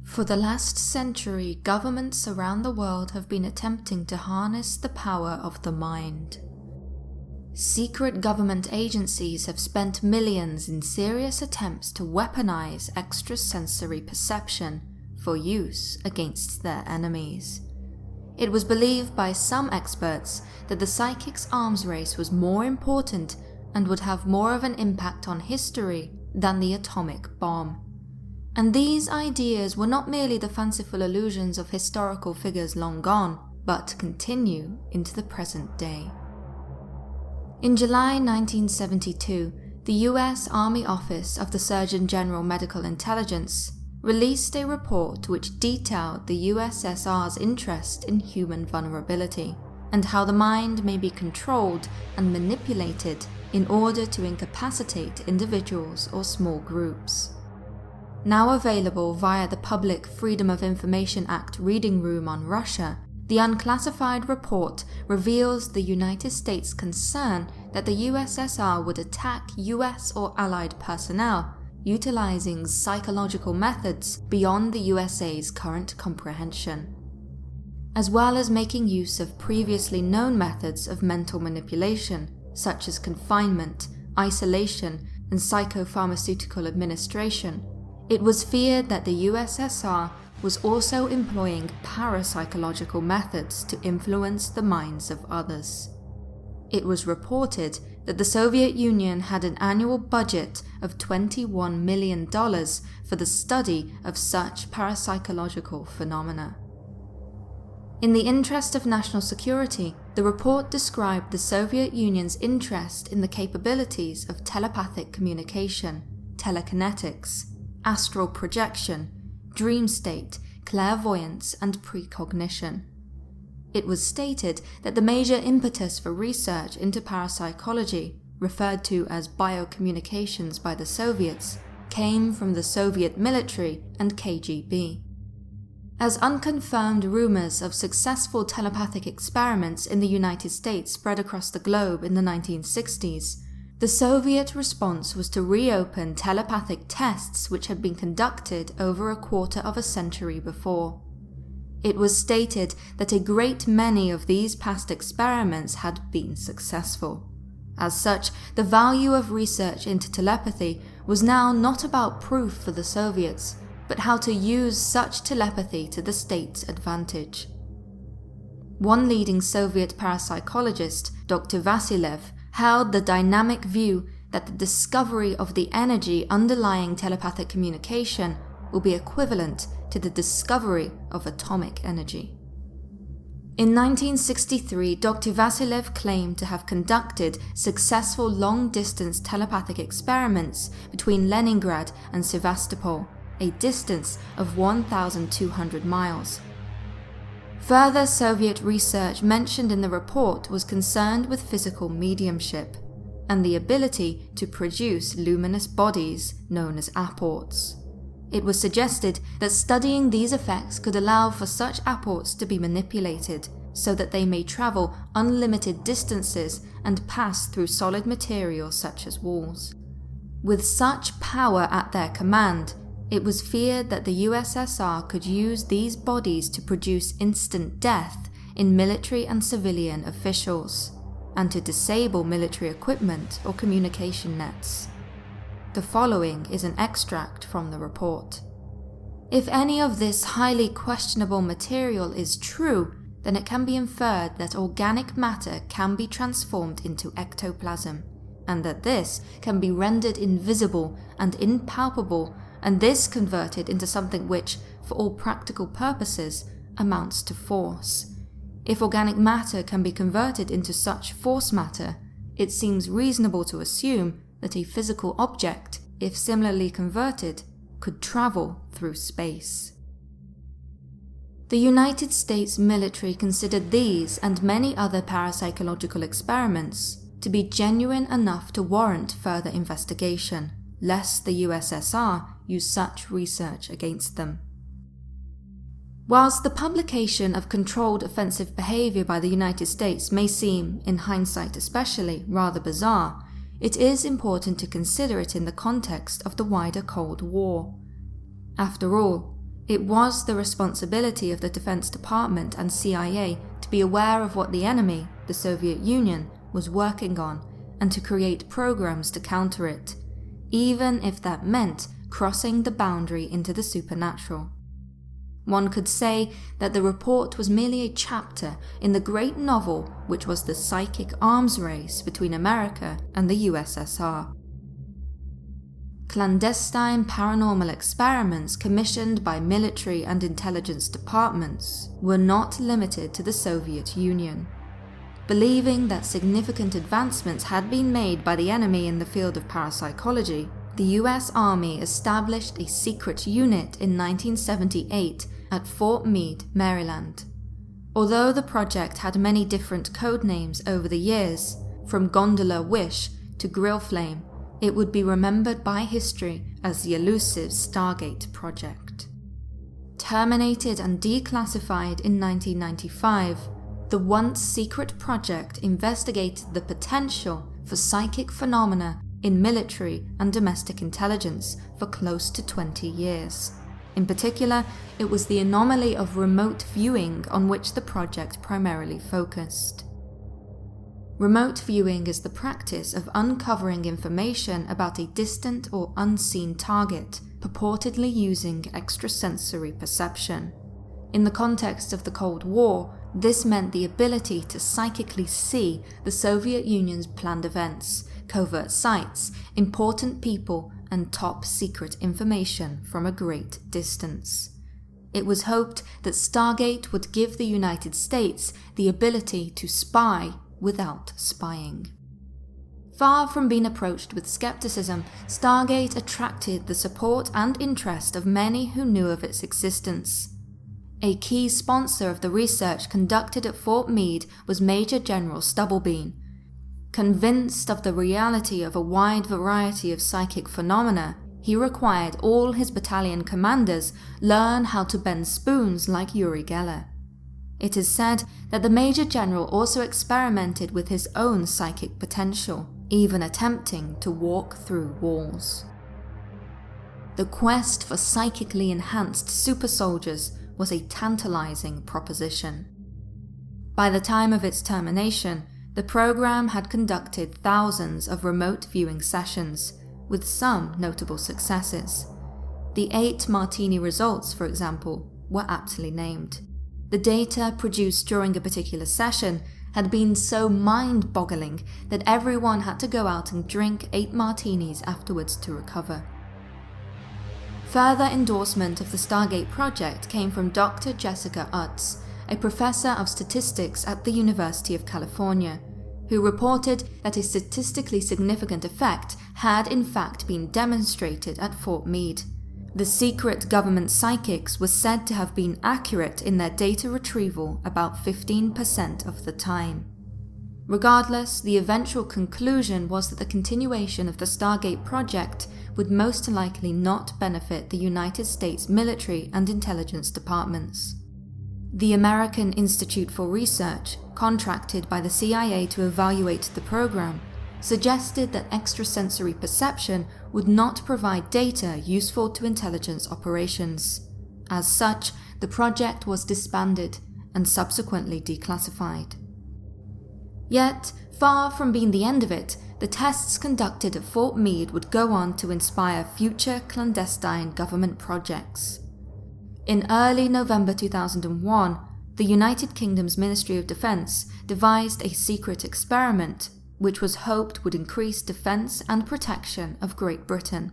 For the last century, governments around the world have been attempting to harness the power of the mind. Secret government agencies have spent millions in serious attempts to weaponize extrasensory perception for use against their enemies. It was believed by some experts that the psychic's arms race was more important and would have more of an impact on history than the atomic bomb. And these ideas were not merely the fanciful illusions of historical figures long gone, but continue into the present day. In July 1972, the US Army Office of the Surgeon General Medical Intelligence released a report which detailed the USSR's interest in human vulnerability and how the mind may be controlled and manipulated in order to incapacitate individuals or small groups. Now available via the Public Freedom of Information Act reading room on Russia, the unclassified report reveals the United States' concern that the USSR would attack US or Allied personnel utilizing psychological methods beyond the USA's current comprehension, as well as making use of previously known methods of mental manipulation such as confinement, isolation, and psychopharmaceutical administration. It was feared that the USSR was also employing parapsychological methods to influence the minds of others. It was reported that the Soviet Union had an annual budget of $21 million for the study of such parapsychological phenomena. In the interest of national security, the report described the Soviet Union's interest in the capabilities of telepathic communication, telekinetics, astral projection, dream state, clairvoyance, and precognition. It was stated that the major impetus for research into parapsychology, referred to as biocommunications by the Soviets, came from the Soviet military and KGB. As unconfirmed rumors of successful telepathic experiments in the United States spread across the globe in the 1960s, the Soviet response was to reopen telepathic tests which had been conducted over a quarter of a century before. It was stated that a great many of these past experiments had been successful. As such, the value of research into telepathy was now not about proof for the Soviets, but how to use such telepathy to the state's advantage. One leading Soviet parapsychologist, Dr. Vasilev, held the dynamic view that the discovery of the energy underlying telepathic communication will be equivalent to the discovery of atomic energy. In 1963, Dr. Vasilev claimed to have conducted successful long-distance telepathic experiments between Leningrad and Sevastopol, a distance of 1,200 miles. Further Soviet research mentioned in the report was concerned with physical mediumship and the ability to produce luminous bodies known as apports. It was suggested that studying these effects could allow for such apports to be manipulated so that they may travel unlimited distances and pass through solid material such as walls. With such power at their command, it was feared that the USSR could use these bodies to produce instant death in military and civilian officials, and to disable military equipment or communication nets. The following is an extract from the report. If any of this highly questionable material is true, then it can be inferred that organic matter can be transformed into ectoplasm, and that this can be rendered invisible and impalpable, and this converted into something which, for all practical purposes, amounts to force. If organic matter can be converted into such force matter, it seems reasonable to assume that a physical object, if similarly converted, could travel through space. The United States military considered these and many other parapsychological experiments to be genuine enough to warrant further investigation, lest the USSR use such research against them. Whilst the publication of controlled offensive behavior by the United States may seem, in hindsight especially, rather bizarre, it is important to consider it in the context of the wider Cold War. After all, it was the responsibility of the Defense Department and CIA to be aware of what the enemy, the Soviet Union, was working on and to create programs to counter it, even if that meant crossing the boundary into the supernatural. One could say that the report was merely a chapter in the great novel which was the psychic arms race between America and the USSR. Clandestine paranormal experiments commissioned by military and intelligence departments were not limited to the Soviet Union. Believing that significant advancements had been made by the enemy in the field of parapsychology, the US Army established a secret unit in 1978 at Fort Meade, Maryland. Although the project had many different code names over the years, from Gondola Wish to Grill Flame, it would be remembered by history as the elusive Stargate project. Terminated and declassified in 1995, the once secret project investigated the potential for psychic phenomena in military and domestic intelligence for close to 20 years. In particular, it was the anomaly of remote viewing on which the project primarily focused. Remote viewing is the practice of uncovering information about a distant or unseen target, purportedly using extrasensory perception. In the context of the Cold War, this meant the ability to psychically see the Soviet Union's planned events, covert sites, important people, and top-secret information from a great distance. It was hoped that Stargate would give the United States the ability to spy without spying. Far from being approached with skepticism, Stargate attracted the support and interest of many who knew of its existence. A key sponsor of the research conducted at Fort Meade was Major General Stubblebean. Convinced of the reality of a wide variety of psychic phenomena, he required all his battalion commanders learn how to bend spoons like Uri Geller. It is said that the Major General also experimented with his own psychic potential, even attempting to walk through walls. The quest for psychically enhanced super soldiers was a tantalizing proposition. By the time of its termination, the program had conducted thousands of remote viewing sessions, with some notable successes. The 8 Martini results, for example, were aptly named. The data produced during a particular session had been so mind-boggling that everyone had to go out and drink 8 martinis afterwards to recover. Further endorsement of the Stargate project came from Dr. Jessica Utz, a professor of statistics at the University of California, who reported that a statistically significant effect had in fact been demonstrated at Fort Meade. The secret government psychics were said to have been accurate in their data retrieval about 15% of the time. Regardless, the eventual conclusion was that the continuation of the Stargate project would most likely not benefit the United States military and intelligence departments. The American Institute for Research, contracted by the CIA to evaluate the program, suggested that extrasensory perception would not provide data useful to intelligence operations. As such, the project was disbanded and subsequently declassified. Yet, far from being the end of it, the tests conducted at Fort Meade would go on to inspire future clandestine government projects. In early November 2001, the United Kingdom's Ministry of Defence devised a secret experiment which was hoped would increase defence and protection of Great Britain.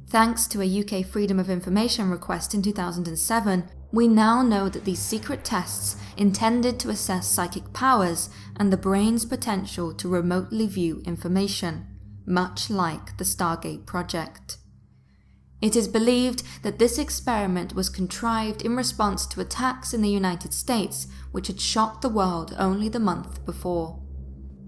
Thanks to a UK Freedom of Information request in 2007, we now know that these secret tests intended to assess psychic powers and the brain's potential to remotely view information, much like the Stargate project. It is believed that this experiment was contrived in response to attacks in the United States which had shocked the world only the month before.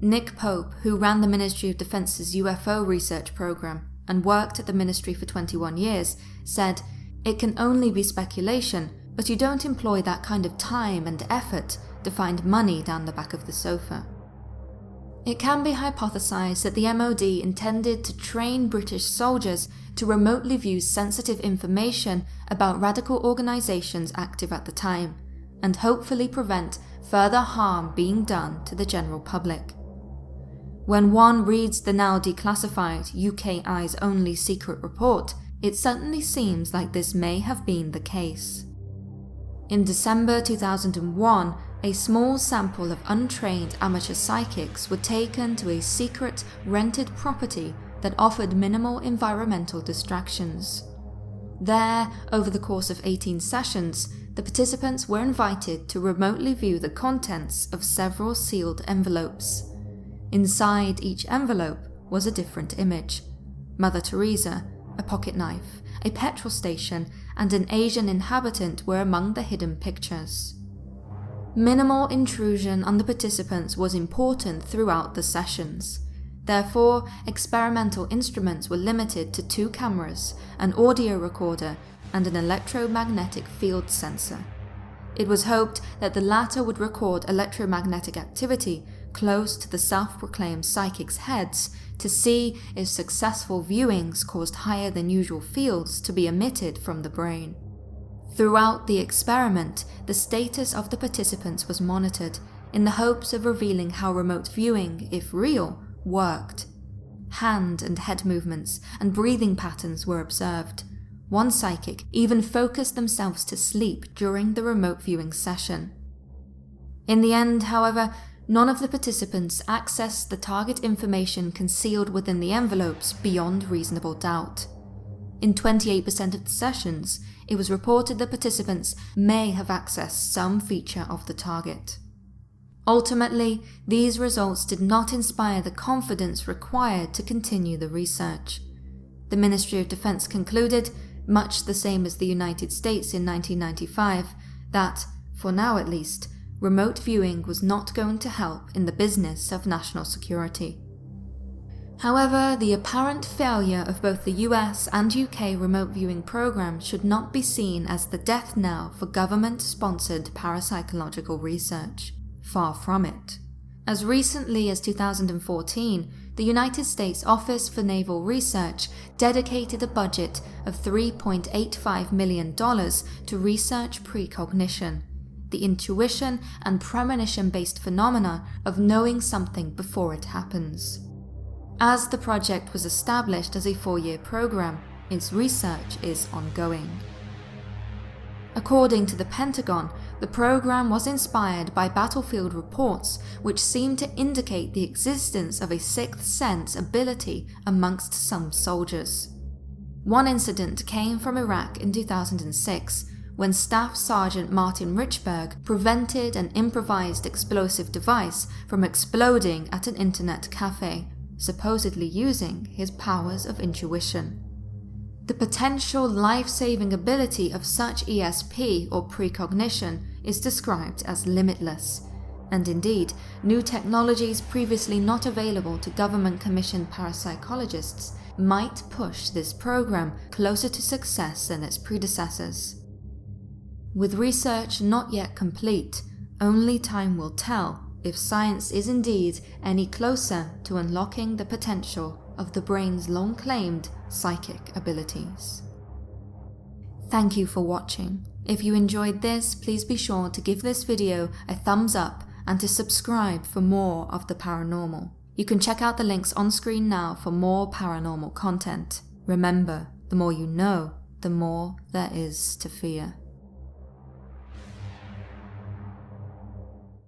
Nick Pope, who ran the Ministry of Defence's UFO research program and worked at the ministry for 21 years, said, "It can only be speculation, but you don't employ that kind of time and effort to find money down the back of the sofa." It can be hypothesized that the MOD intended to train British soldiers to remotely view sensitive information about radical organizations active at the time, and hopefully prevent further harm being done to the general public. When one reads the now declassified UK Eyes Only secret report, it certainly seems like this may have been the case. In December 2001, a small sample of untrained amateur psychics were taken to a secret rented property that offered minimal environmental distractions. There, over the course of 18 sessions, the participants were invited to remotely view the contents of several sealed envelopes. Inside each envelope was a different image. Mother Teresa, a pocket knife, a petrol station, and an Asian inhabitant were among the hidden pictures. Minimal intrusion on the participants was important throughout the sessions. Therefore, experimental instruments were limited to 2 cameras, an audio recorder, and an electromagnetic field sensor. It was hoped that the latter would record electromagnetic activity close to the self-proclaimed psychics' heads to see if successful viewings caused higher than usual fields to be emitted from the brain. Throughout the experiment, the status of the participants was monitored in the hopes of revealing how remote viewing, if real, worked. Hand and head movements and breathing patterns were observed. One psychic even focused themselves to sleep during the remote viewing session. In the end, however, none of the participants accessed the target information concealed within the envelopes beyond reasonable doubt. In 28% of the sessions, it was reported that participants may have accessed some feature of the target. Ultimately, these results did not inspire the confidence required to continue the research. The Ministry of Defense concluded, much the same as the United States in 1995, that, for now at least, remote viewing was not going to help in the business of national security. However, the apparent failure of both the US and UK remote viewing programs should not be seen as the death knell for government-sponsored parapsychological research. Far from it. As recently as 2014, the United States Office for Naval Research dedicated a budget of $3.85 million to research precognition, the intuition and premonition-based phenomena of knowing something before it happens. As the project was established as a 4-year program, its research is ongoing. According to the Pentagon, the program was inspired by battlefield reports which seemed to indicate the existence of a sixth sense ability amongst some soldiers. One incident came from Iraq in 2006, when Staff Sergeant Martin Richburg prevented an improvised explosive device from exploding at an internet cafe, supposedly using his powers of intuition. The potential life-saving ability of such ESP or precognition is described as limitless, and indeed, new technologies previously not available to government-commissioned parapsychologists might push this program closer to success than its predecessors. With research not yet complete, only time will tell if science is indeed any closer to unlocking the potential of the brain's long-claimed psychic abilities. Thank you for watching. If you enjoyed this, please be sure to give this video a thumbs up and to subscribe for more of the paranormal. You can check out the links on screen now for more paranormal content. Remember, the more you know, the more there is to fear.